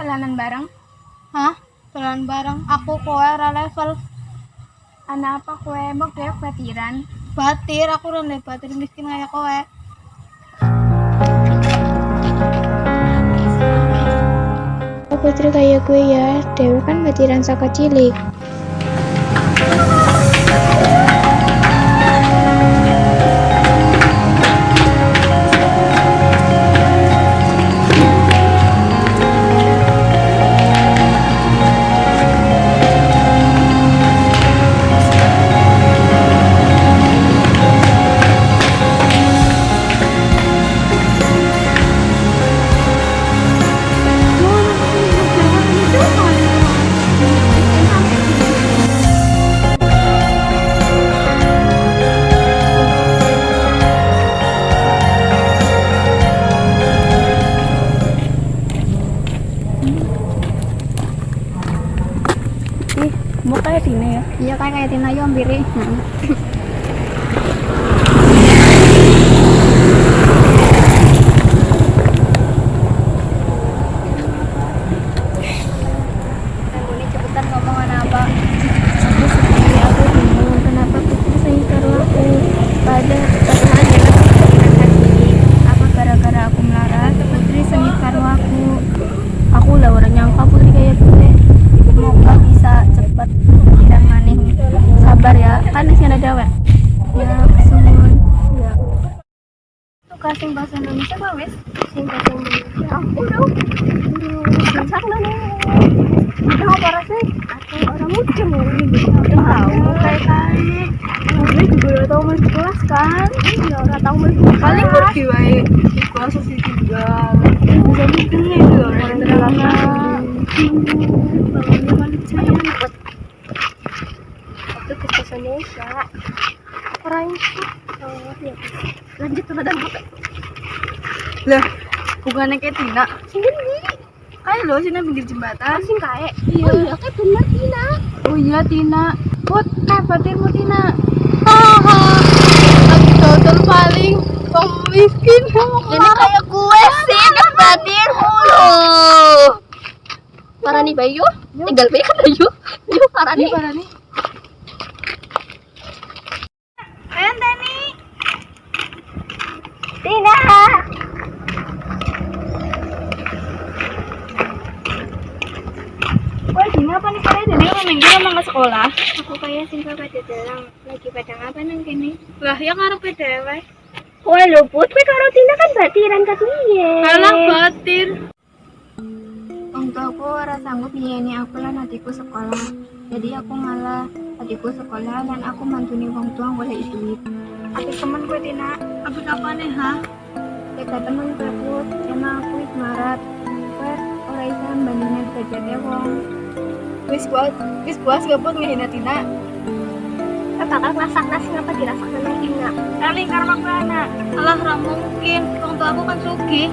dolanan bareng? Hah? Dolan bareng aku kowe ra level. Ana apa kowe mbok dhewe batiran? Batir aku ora ndek batir miskin kaya kowe. Putri kayak gue ya, Dewi kan batiran saka cilik. Mau kayak Tina ya? Iya kayak Tina yo ambire. Aku ini cepetan ngomong apa? Aku sedih, aku bingung kenapa Putri sayang karo aku. Padahal adalah kepikiran hati. Apa gara-gara aku melarat, Putri sengit karo aku. Aku lah orang nyangka Putri kayak gue. Semoga bisa cepat dan maning. Sabar ya, kan masih ada dawet. Ya, suhun. Ya. Tuh kasih bahasa Indonesia Pak wes. Sing bahasa Indonesia. Aku dong. Masak lah nih. Kita apa rasanya? Aku orang muda mau tahu kayak kali. Gue juga udah tahu main kelas kan? Iya udah tahu main kelas. Paling pergi wae kelas sih juga. Bisa bikinnya itu orang terlalu. Bangunnya paling saya dapat. Waktu ke bahasa Indonesia. Orang itu. Oh iya. Lanjut ke badan HP. Lah, bukannya kayak Tina. Sendiri. Kayak lo sini pinggir jembatan. Sing kayak. Iya. Oh iya kayak bener Tina. Oh iya Tina. Put, kayak batinmu Tina. Haha. Lagi dodol paling wong miskin. Ini kayak gue sih batirmu loh. Parani Bayu, tinggal Bayu kan Bayu. Yuk parani. Ayo Tani. Tina. Wah, Tina apa nih kalian jadi orang minggu emang ke sekolah? Aku kayak simpel pada dalang lagi pada ngapa nang kene? Lah ya ngarepe dhewe. Kowe lho Put, kowe karo Tina kan batiran katanya. Alah batir. Wong tuaku ora sanggup nyiyeni aku lan adikku sekolah. Jadi aku ngalah adikku sekolah dan aku mantuni wong tua golek duit. Apik temen kowe Tina. Apik apane ha? Teka temen kowe Put, emang aku wis marat. Kowe ora isa bandingnya derajatnya wong. Wis puas gak Put ngehina Tina. Kakak masak nasi ngapa dirasakan nang Tina? Kali karma kowe anak. Alah ra mungkin, wong tua aku kan sugih.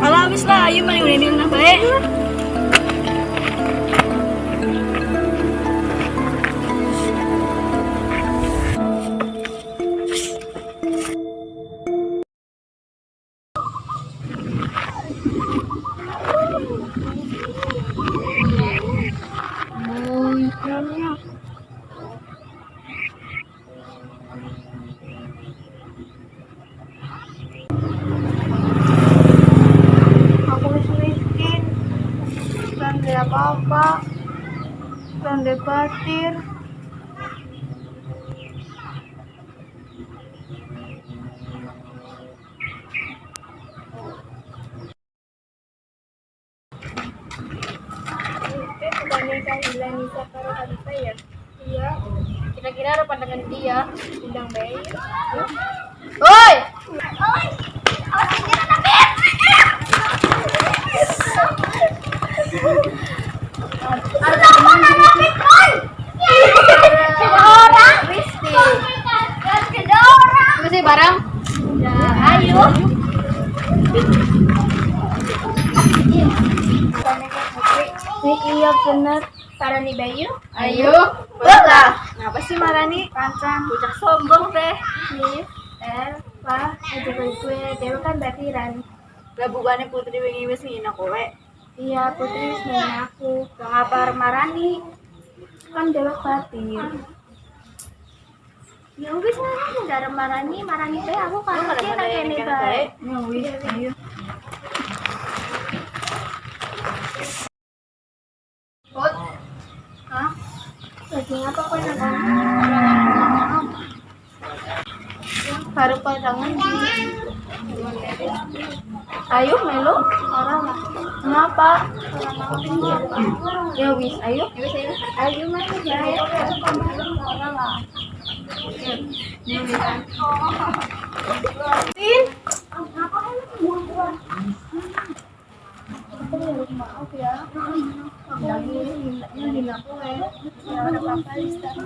Alah wis lah, ayo mari ngene nang bae. Aku wis miskin. Sande apa-apa. Sande batir. Bukannya Kahila Nisa karo Kalisa ya? Iya. Kira-kira ada pandangan dia. Undang bayi. Woi! Orang Kristi. Mesti barang. Ya, ayo. Iya bener. Parani Bayu. Ayo. Lah, ngapa sih Marani? Kancan. Bocah sombong teh. Nih, Wah, aja gue Dewa kan batiran. Lah bukannya Putri wingi wis ngina kowe. Iya, Putri wis main aku. Ngapar marani? Kan Dewa batir. Ya wis lah, enggak ada marani teh aku kan Ada kira pada kene ini kan bae. baik. Ya wis, ayo. Put. Hah? Lagi ngapa kowe nang baru padangan ayo melu orang lah kenapa ya wis ayo ayo mas ya orang lah Tin maaf ya lagi aku ya ada apa-apa